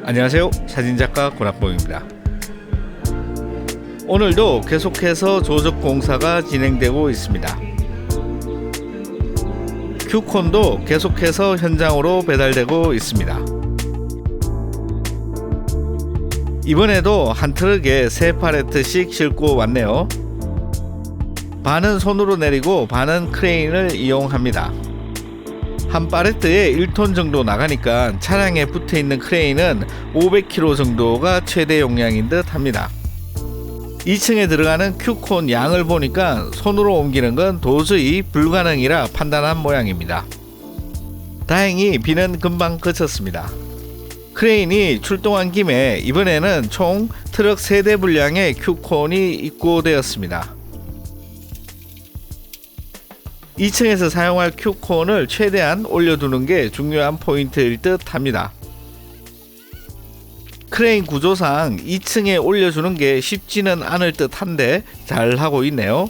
안녕하세요. 사진작가 권학봉입니다. 오늘도 계속해서 조적 공사가 진행되고 있습니다. 큐콘도 계속해서 현장으로 배달되고 있습니다. 이번에도 한 트럭에 3팔레트씩 싣고 왔네요. 반은 손으로 내리고 반은 크레인을 이용합니다. 한 팔레트에 1톤 정도 나가니까 차량에 붙어있는 크레인은 500kg 정도가 최대 용량인 듯 합니다. 2층에 들어가는 큐콘 양을 보니까 손으로 옮기는 건 도저히 불가능이라 판단한 모양입니다. 다행히 비는 금방 그쳤습니다. 크레인이 출동한 김에 이번에는 총 트럭 3대 분량의 큐콘이 입고되었습니다. 2층에서 사용할 큐콘을 최대한 올려두는 게 중요한 포인트일 듯 합니다. 크레인 구조상 2층에 올려주는 게 쉽지는 않을 듯 한데 잘 하고 있네요.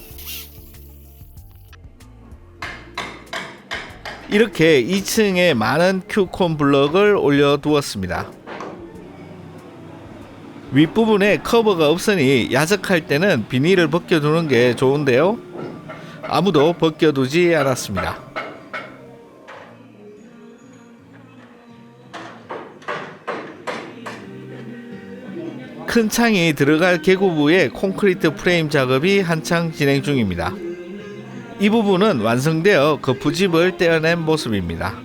이렇게 2층에 많은 큐콘 블럭을 올려두었습니다. 윗부분에 커버가 없으니 야적할 때는 비닐을 벗겨두는 게 좋은데요. 아무도 벗겨두지 않았습니다. 큰 창이 들어갈 계구부의 콘크리트 프레임 작업이 한창 진행 중입니다. 이 부분은 완성되어 거푸집을 떼어낸 모습입니다.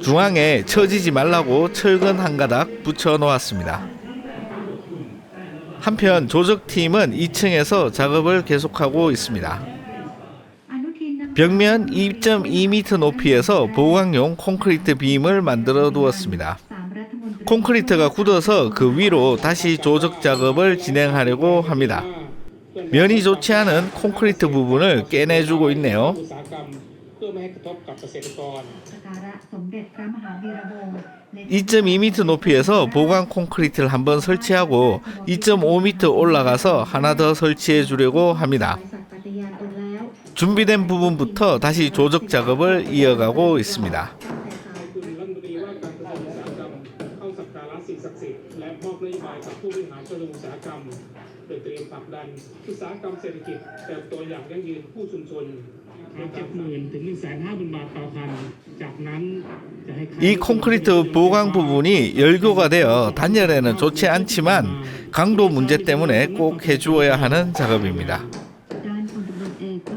중앙에 처지지 말라고 철근 한 가닥 붙여 놓았습니다. 한편 조적팀은 2층에서 작업을 계속하고 있습니다. 벽면 2.2m 높이에서 보강용 콘크리트 빔을 만들어 두었습니다. 콘크리트가 굳어서 그 위로 다시 조적 작업을 진행하려고 합니다. 면이 좋지 않은 콘크리트 부분을 깨내주고 있네요. 2.2m 높이에서 보강 콘크리트를 한번 설치하고 2.5m 올라가서 하나 더 설치해 주려고 합니다. 준비된 부분부터 다시 조적 작업을 이어가고 있습니다. 이 콘크리트 보강 부분이 열교가 되어 단열에는 좋지 않지만 강도 문제 때문에 꼭 해주어야 하는 작업입니다.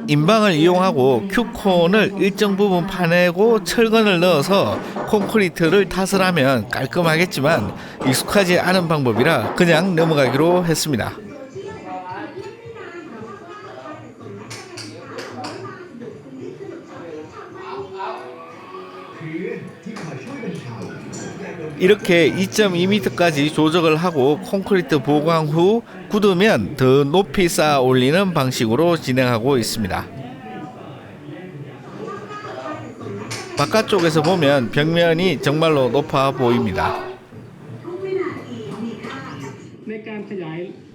인방을 이용하고 큐콘을 일정 부분 파내고 철근을 넣어서 콘크리트를 탓을 하면 깔끔하겠지만 익숙하지 않은 방법이라 그냥 넘어가기로 했습니다. 이렇게 2.2m까지 조적을 하고 콘크리트 보강 후 굳으면 더 높이 쌓아 올리는 방식으로 진행하고 있습니다. 바깥쪽에서 보면 벽면이 정말로 높아 보입니다.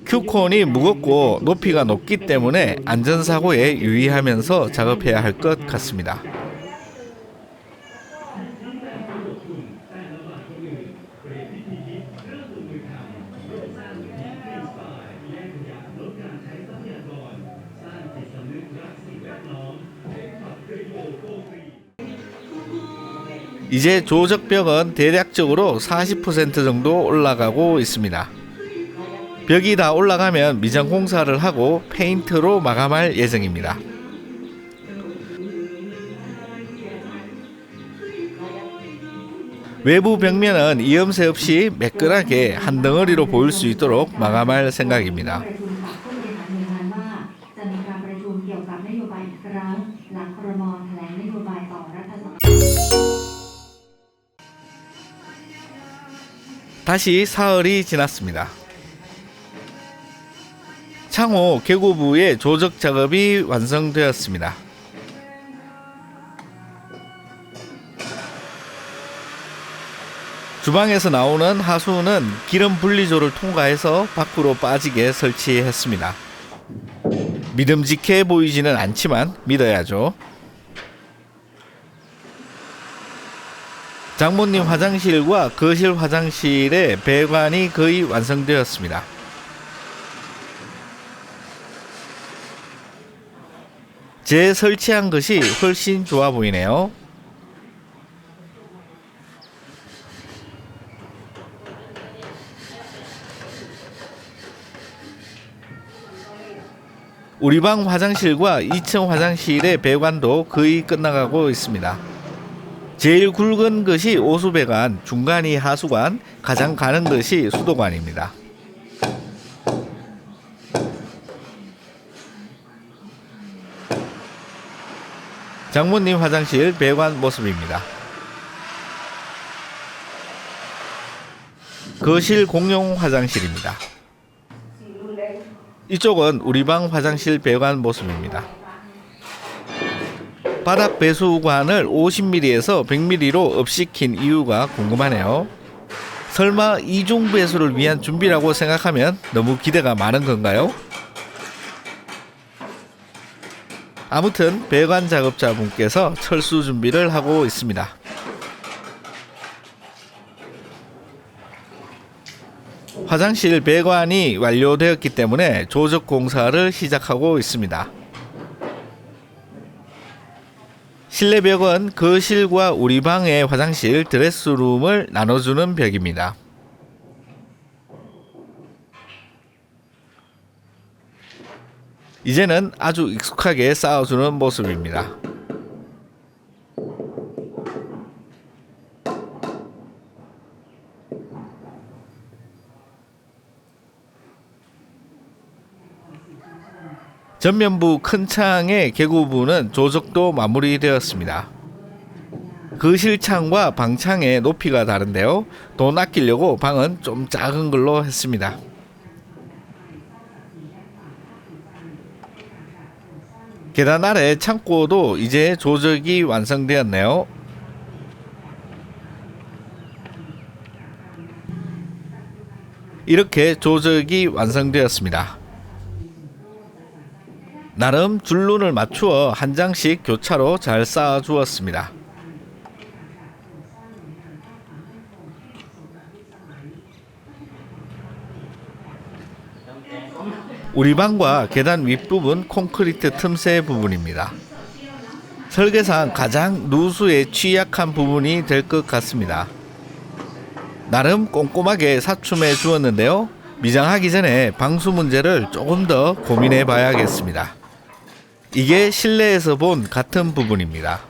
큐콘이 무겁고 높이가 높기 때문에 안전사고에 유의하면서 작업해야 할 것 같습니다. 이제 조적벽은 대략적으로 40% 정도 올라가고 있습니다. 벽이 다 올라가면 미장 공사를 하고 페인트로 마감할 예정입니다. 외부 벽면은 이음새 없이 매끈하게 한 덩어리로 보일 수 있도록 마감할 생각입니다. 다시 사흘이 지났습니다. 창호 계구부의 조적 작업이 완성되었습니다. 주방에서 나오는 하수는 기름 분리조를 통과해서 밖으로 빠지게 설치했습니다. 믿음직해 보이지는 않지만 믿어야죠. 장모님 화장실과 거실 화장실의 배관이 거의 완성되었습니다. 재설치한 것이 훨씬 좋아 보이네요. 우리 방 화장실과 2층 화장실의 배관도 거의 끝나가고 있습니다. 제일 굵은 것이 오수배관, 중간이 하수관, 가장 가는 것이 수도관입니다. 장모님 화장실 배관 모습입니다. 거실 공용 화장실입니다. 이쪽은 우리 방 화장실 배관 모습입니다. 바닥 배수관을 50mm에서 100mm로 업시킨 이유가 궁금하네요. 설마 이중 배수를 위한 준비라고 생각하면 너무 기대가 많은 건가요? 아무튼 배관 작업자분께서 철수 준비를 하고 있습니다. 화장실 배관이 완료되었기 때문에 조적 공사를 시작하고 있습니다. 실내 벽은 거실과 우리 방의 화장실 드레스룸을 나눠주는 벽입니다. 이제는 아주 익숙하게 쌓아주는 모습입니다. 전면부 큰 창의 개구부는 조적도 마무리되었습니다. 거실 창과 방창의 높이가 다른데요. 돈 아끼려고 방은 좀 작은 걸로 했습니다. 계단 아래 창고도 이제 조적이 완성되었네요. 이렇게 조적이 완성되었습니다. 나름 줄눈을 맞추어 한 장씩 교차로 잘 쌓아 주었습니다. 우리 방과 계단 윗부분 콘크리트 틈새 부분입니다. 설계상 가장 누수에 취약한 부분이 될 것 같습니다. 나름 꼼꼼하게 사춤해 주었는데요. 미장하기 전에 방수 문제를 조금 더 고민해 봐야겠습니다. 이게 실내에서 본 같은 부분입니다.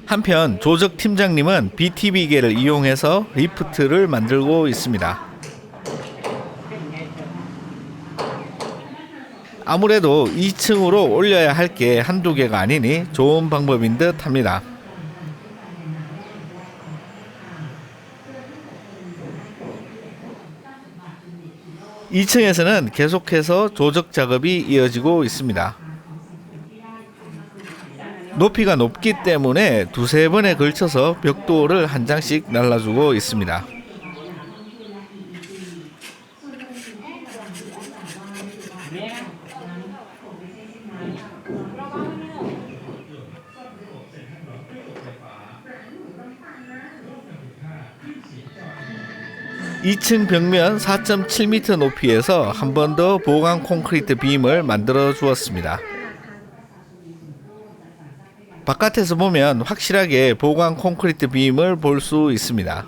한편 조적 팀장님은 BTB계를 이용해서 리프트를 만들고 있습니다. 아무래도 2층으로 올려야 할 게 한두 개가 아니니 좋은 방법인 듯 합니다. (2층에서는) 계속해서 조적 작업이 이어지고 있습니다. 높이가 높기 때문에 두세 번에 걸쳐서 벽돌을 한 장씩 날라주고 있습니다. (2층) 벽면 4.7m 높이에서 한 번 더 보강 콘크리트 빔을 만들어 주었습니다. 바깥에서 보면 확실하게 보강 콘크리트 빔을 볼 수 있습니다.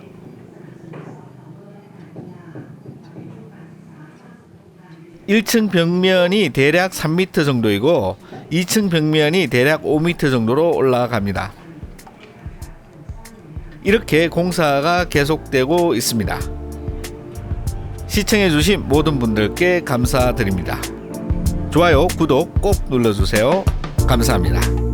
(1층) 벽면이 대략 3m 정도이고 2층 벽면이 대략 5m 정도로 올라갑니다. 이렇게 공사가 계속되고 있습니다. 시청해주신 모든 분들께 감사드립니다. 좋아요, 구독 꼭 눌러주세요. 감사합니다.